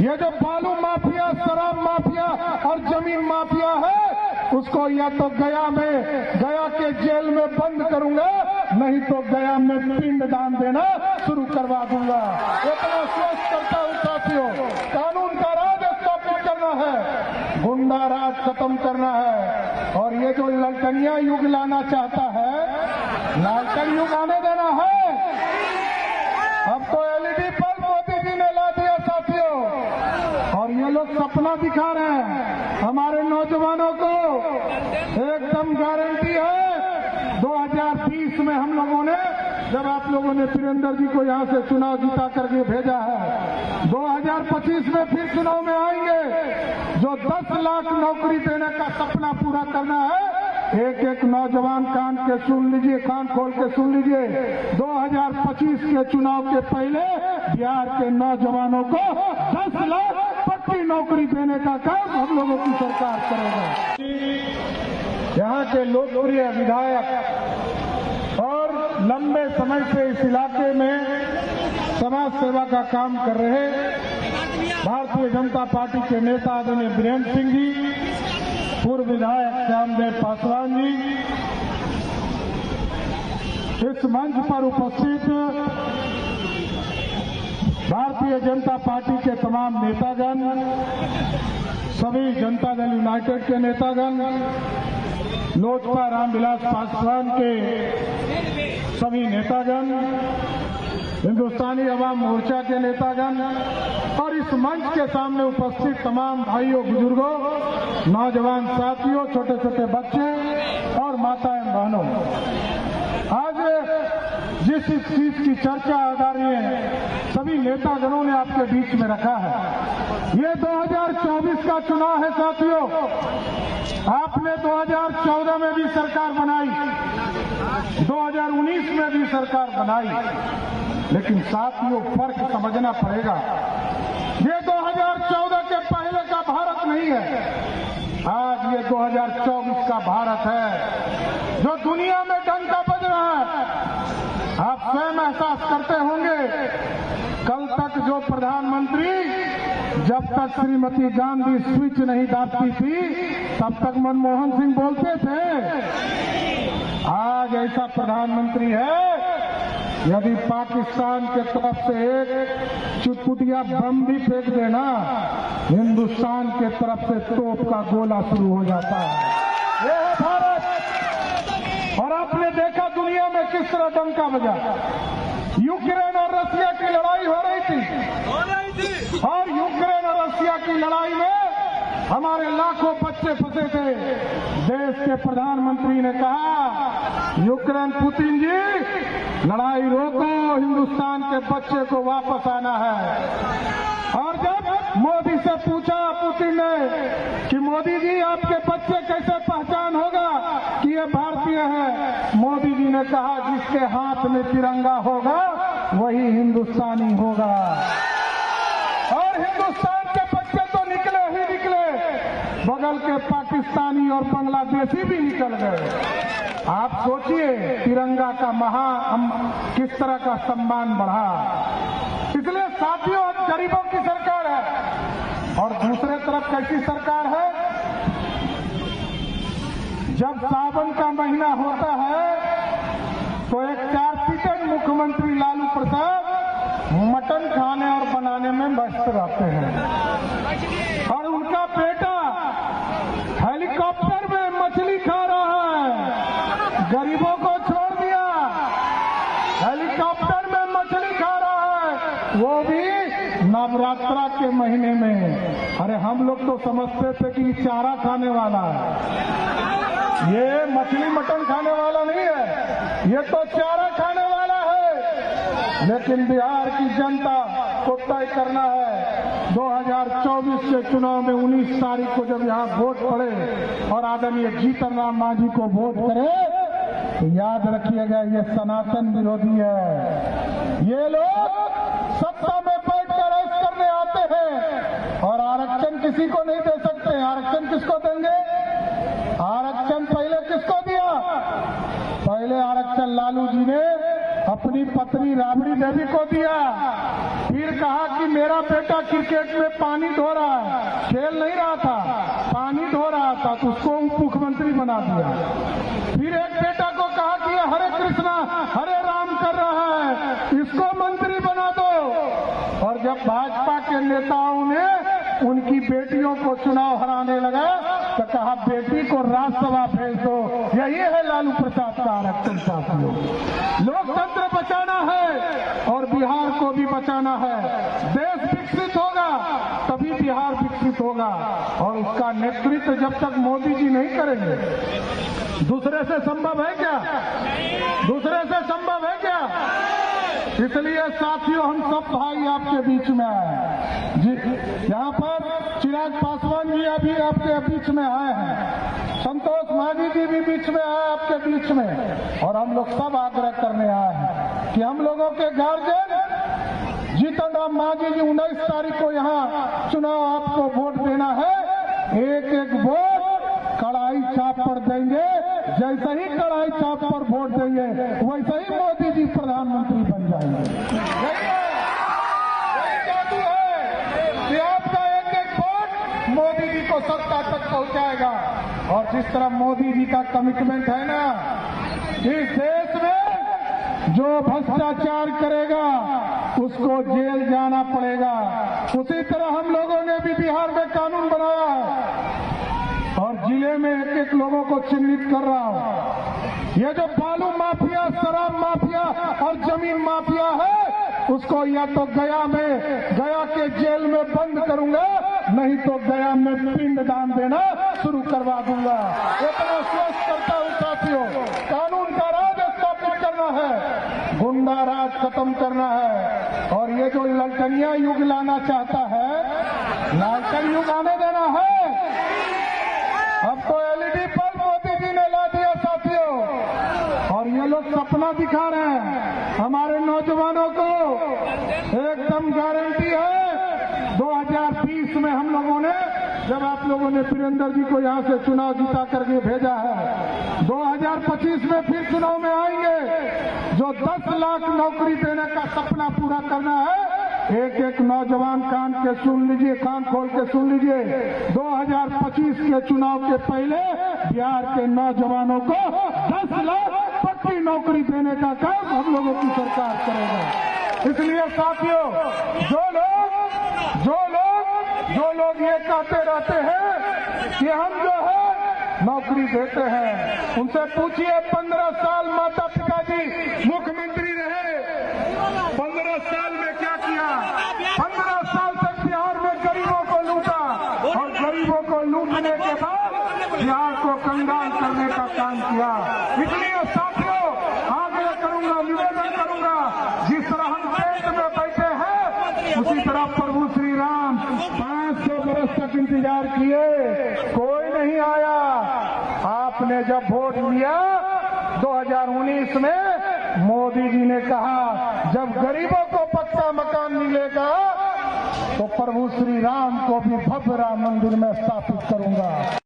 ये जो बालू माफिया, शराब माफिया और जमीन माफिया है, उसको या तो गया के जेल में बंद करूंगा, नहीं तो गया में पिंड दान देना शुरू करवा दूंगा। इतना स्वस्थ करता हूं साथियों। कानून का राज स्थापित करना है, गुंडा राज खत्म करना है, और ये जो ललकनिया युग लाना चाहता है, लालकन युग आने देना है। अब तो एलईडी बल्ब मोदी जी ने ला दिया साथियों, और ये लोग सपना दिखा रहे हैं हमारे नौजवानों को। एकदम गारंटी है 2020 में हम लोगों ने, जब आप लोगों ने वीरेंद्र जी को यहां से चुनाव जीता करके भेजा है, 2025 में फिर चुनाव में आएंगे। जो 10 लाख नौकरी देने का सपना पूरा करना है, एक एक नौजवान कान के सुन लीजिए, कान खोल के सुन लीजिए। 2025 के चुनाव के पहले बिहार के नौजवानों को 10 लाख पक्की नौकरी देने का काम हम लोगों की सरकार करेगा। यहाँ के लोकप्रिय विधायक और लंबे समय से इस इलाके में समाज सेवा का काम कर रहे भारतीय जनता पार्टी के नेता आदरणीय वीरेंद्र सिंह जी, पूर्व विधायक श्यामदेव पासवान जी, इस मंच पर उपस्थित भारतीय जनता पार्टी के तमाम नेतागण, सभी जनता दल यूनाइटेड के नेतागण, लोजपा रामविलास पासवान के सभी नेतागण, हिंदुस्तानी अवाम मोर्चा के नेतागण और इस मंच के सामने उपस्थित तमाम भाइयों, बुजुर्गों, नौजवान साथियों, छोटे छोटे बच्चे और माताएं बहनों, आज जिस चीज की चर्चा आदरणीय सभी नेतागणों ने आपके बीच में रखा है, ये 2024 का चुनाव है साथियों। आपने 2014 में भी सरकार बनाई, 2019 में भी सरकार बनाई, लेकिन साथियों फर्क समझना पड़ेगा। ये 2014 के पहले का भारत नहीं है, आज ये 2024 का भारत है जो दुनिया में डंका बज रहा है। आप स्वयं एहसास करते होंगे, कल तक जो प्रधानमंत्री, जब तक श्रीमती गांधी स्विच नहीं दाबती थी, तब तक मनमोहन सिंह बोलते थे। आज ऐसा प्रधानमंत्री है, यदि पाकिस्तान के तरफ से एक चुटपुटिया बम भी फेंक देना, हिंदुस्तान के तरफ से तोप का गोला शुरू हो जाता है। ये है भारत। और आपने देखा दुनिया में किस तरह डंका बजा। यूक्रेन और रशिया की लड़ाई हो रही थी, और यूक्रेन और रशिया की लड़ाई में हमारे लाखों बच्चे फंसे थे। देश के प्रधानमंत्री ने कहा, यूक्रेन पुतिन जी लड़ाई रोको, हिंदुस्तान के बच्चे को वापस आना है। और जब मोदी से पूछा पुतिन ने कि मोदी जी आपके बच्चे कैसे पहचान होगा कि ये भारतीय है, मोदी जी ने कहा जिसके हाथ में तिरंगा होगा वही हिंदुस्तानी होगा। और हिंदुस्तान के बच्चे तो निकले ही निकले, बगल के पाकिस्तानी और बांग्लादेशी भी निकल गए। आप सोचिए तिरंगा का किस तरह का सम्मान बढ़ा। इसलिए साथियों, गरीबों की सरकार है। और दूसरे तरफ कैसी सरकार है, जब सावन का महीना होता है तो एक चार्जशीटेड मुख्यमंत्री लालू प्रसाद मटन खाने और बनाने में व्यस्त रहते हैं, और उनका बेटा हेलीकॉप्टर में मछली खा रहा है। गरीबों को छोड़ दिया, हेलीकॉप्टर में मछली खा रहा है, वो भी नवरात्रा के महीने में। अरे हम लोग तो समझते थे कि चारा खाने वाला है, ये मछली मटन खाने वाला नहीं है, ये तो चारा खाने वाला है। लेकिन बिहार की जनता को तय करना है 2024 के चुनाव में 19 तारीख को जब यहाँ वोट पड़े और आदरणीय जीतन राम मांझी को वोट करे, तो याद रखिएगा ये सनातन विरोधी है। ये लोग सत्ता में बैठकर ऐश करने आते हैं और आरक्षण किसी को नहीं दे सकते। आरक्षण किसको देंगे? आरक्षण पहले किसको दिया? पहले आरक्षण लालू जी ने अपनी अपनी पत्नी राबड़ी देवी को दिया। फिर कहा कि मेरा बेटा क्रिकेट में पानी धो रहा है, खेल नहीं रहा था, पानी धो रहा था, तो उसको उप मुख्यमंत्री बना दिया। फिर एक बेटा को कहा कि हरे कृष्णा हरे राम कर रहा है, इसको मंत्री बना दो। और जब भाजपा के नेताओं ने उनकी बेटियों को चुनाव हराने लगा तो कहा बेटी को राज्यसभा भेज दो। यही है लालू प्रसाद का आरक्षण साथियों। लोकतंत्र बचाना है और बिहार को भी बचाना है। देश विकसित होगा तभी बिहार विकसित होगा, और उसका नेतृत्व जब तक मोदी जी नहीं करेंगे, दूसरे से संभव है क्या? दूसरे से संभव है क्या? इसलिए साथियों हम सब भाई आपके बीच में आए जी। यहाँ पर चिराग पासवान जी अभी आपके बीच में आए हैं, संतोष मांझी जी भी बीच में आए आपके बीच में, और हम लोग सब आग्रह करने आए हैं कि हम लोगों के गार्जियन जीतन राम मांझी जी 19 तारीख को यहाँ चुनाव आपको वोट देना है। एक एक वोट कड़ाई चाप पर देंगे, जैसे ही कड़ाई चाप पर वोट देंगे वैसे ही मोदी जी प्रधानमंत्री बन जाएंगे। यही जादू है कि आपका एक एक वोट मोदी जी को सत्ता तक पहुंचाएगा। और जिस तरह मोदी जी का कमिटमेंट है ना, इस देश में जो भ्रष्टाचार करेगा उसको जेल जाना पड़ेगा। उसी तरह हम लोगों ने भी बिहार में कानून बनाया है और जिले में एक एक लोगों को चिन्हित कर रहा हूं। ये जो बालू माफिया, शराब माफिया और जमीन माफिया है, उसको या तो गया के जेल में बंद करूंगा, नहीं तो गया में पिंड दान देना शुरू करवा दूंगा। इतना स्वस्थ करता हूं साथियों। कानून का राज स्थापित करना है, गुंडा राज खत्म करना है, और ये जो ललटनिया युग लाना चाहता है, लालटन युग आने देना है। अब तो एलईडी बल्ब मोदी जी ने ला दिया साथियों, और ये लोग सपना दिखा रहे हैं हमारे नौजवानों को। एकदम गारंटी है 2020 में हम लोगों ने, जब आप लोगों ने वीरेंद्र जी को यहां से चुनाव जीता करके भेजा है, 2025 में फिर चुनाव में आएंगे। जो 10 लाख नौकरी देने का सपना पूरा करना है, एक एक नौजवान कान खोल के सुन लीजिए। 2025 के चुनाव के पहले बिहार के नौजवानों को 10 लाख पक्की नौकरी देने का काम हम लोगों की सरकार करेगा। इसलिए साथियों, जो लोग ये कहते रहते हैं कि हम जो है नौकरी देते हैं, उनसे पूछिए 15 साल माता पिता जी मुख्यमंत्री रहे, 15 साल में क्या किया? 15 साल तक बिहार में गरीबों को लूटा, और गरीबों को लूटने के बाद बिहार को कंगाल करने का काम किया। इसलिए साथियों, आग्रह करूंगा, निवेदन करूंगा, जिस तरह हम पेट में बैठे हैं उसी तरह प्रभु श्री राम 500 वर्ष तक इंतजार किए, कोई नहीं आया। आपने जब वोट लिया 2019 में, मोदी जी ने कहा जब गरीबों को पक्का मकान मिलेगा तो प्रभु श्री राम को भी भव्य राम मंदिर में स्थापित करूंगा।